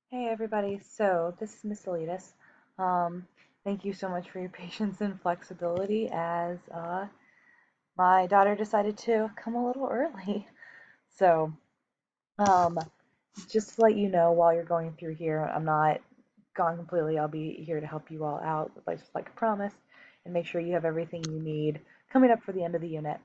Hey everybody, so this is Miss Elitis. Um, Thank you so much for your patience and flexibility as my daughter decided to come a little early. So, um, just to let you know while you're going through here, I'm not gone completely. I'll be here to help you all out, like I promised, and make sure you have everything you need coming up for the end of the unit.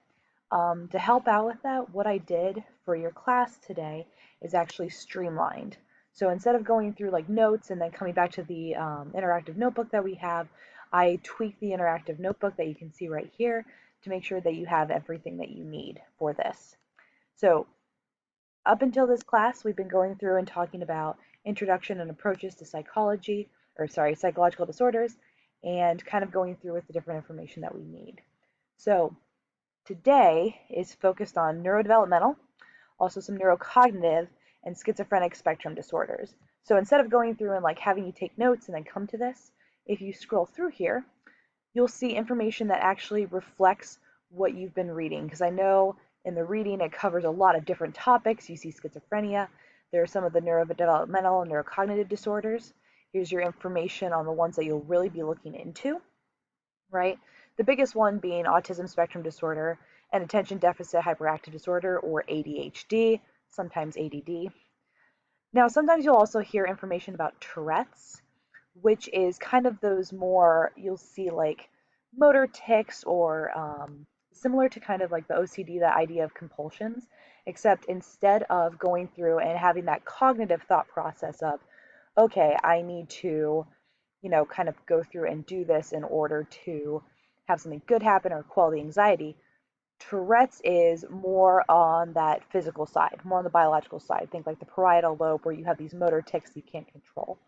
To help out with that, what I did for your class today is actually streamlined. So instead of going through like notes and then coming back to the interactive notebook that we have, I tweaked the interactive notebook that you can see right here to make sure that you have everything that you need for this. So up until this class, we've been going through and talking about introduction and approaches to psychological disorders, and kind of going through with the different information that we need. So today is focused on neurodevelopmental, also some neurocognitive, and schizophrenic spectrum disorders. So instead of going through and like having you take notes and then come to this, if you scroll through here, you'll see information that actually reflects what you've been reading. Because I know in the reading it covers a lot of different topics. You see schizophrenia, there are some of the neurodevelopmental and neurocognitive disorders. Here's your information on the ones that you'll really be looking into, right? The biggest one being autism spectrum disorder and attention deficit hyperactive disorder, or ADHD, sometimes ADD. Now, sometimes you'll also hear information about Tourette's, which is kind of those more, you'll see like motor tics or similar to kind of like the OCD, that idea of compulsions, except instead of going through and having that cognitive thought process of, okay, I need to, kind of go through and do this in order to have something good happen or quell the anxiety. Tourette's is more on that physical side, more on the biological side. Think like the parietal lobe, where you have these motor tics you can't control.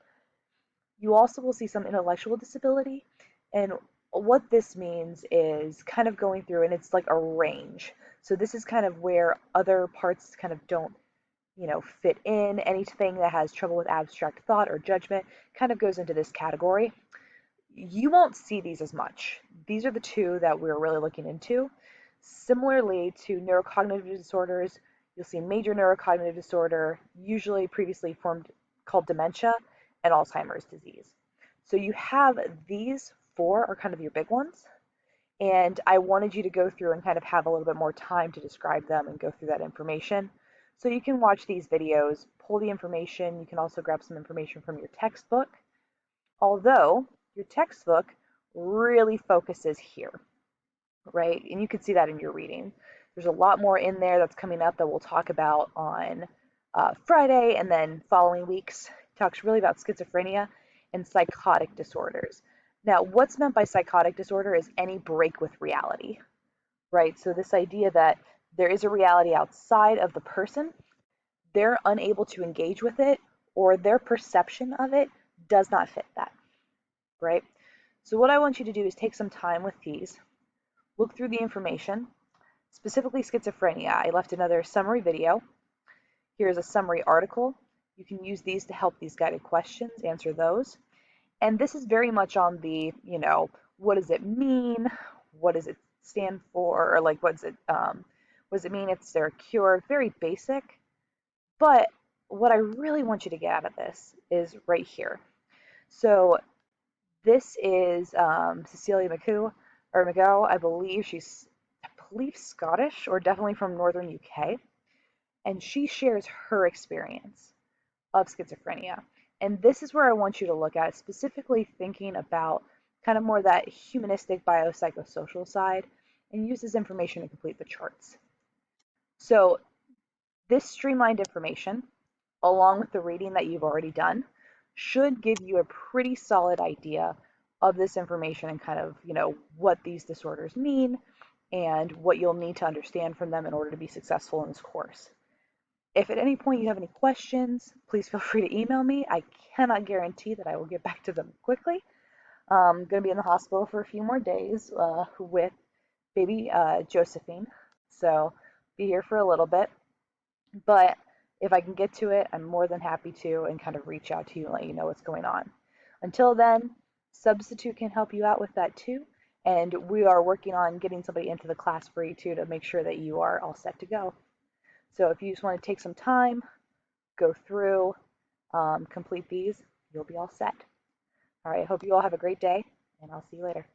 You also will see some intellectual disability. And what this means is kind of going through, and it's like a range. So this is kind of where other parts kind of don't, fit in. Anything that has trouble with abstract thought or judgment kind of goes into this category. You won't see these as much. These are the two that we're really looking into. Similarly to neurocognitive disorders, you'll see major neurocognitive disorder, usually previously formed called dementia, and Alzheimer's disease. So you have these four are kind of your big ones. And I wanted you to go through and kind of have a little bit more time to describe them and go through that information. So you can watch these videos, pull the information. You can also grab some information from your textbook, although your textbook really focuses here, right? And you can see that in your reading. There's a lot more in there that's coming up that we'll talk about on Friday, and then following weeks. It talks really about schizophrenia and psychotic disorders. Now, what's meant by psychotic disorder is any break with reality, right? So this idea that there is a reality outside of the person, they're unable to engage with it, or their perception of it does not fit that, right? So what I want you to do is take some time with these, look through the information, specifically schizophrenia. I left another summary video. Here's a summary article. You can use these to help these guided questions, answer those. And this is very much on the, what does it mean? What does it stand for? Or like, what does it mean if there a cure? Very basic. But what I really want you to get out of this is right here. So this is Cecilia McGow. I believe Scottish, or definitely from northern UK, and she shares her experience of schizophrenia. And this is where I want you to look at, specifically thinking about kind of more that humanistic biopsychosocial side, and use this information to complete the charts. So this streamlined information, along with the reading that you've already done, should give you a pretty solid idea of this information and kind of, what these disorders mean and what you'll need to understand from them in order to be successful in this course. If at any point you have any questions, please feel free to email me. I cannot guarantee that I will get back to them quickly. I'm going to be in the hospital for a few more days with baby Josephine, so be here for a little bit. But if I can get to it, I'm more than happy to, and kind of reach out to you and let you know what's going on. Until then, Substitute can help you out with that too. And we are working on getting somebody into the class for you too, to make sure that you are all set to go. So if you just want to take some time, go through, complete these, you'll be all set. All right, I hope you all have a great day, and I'll see you later.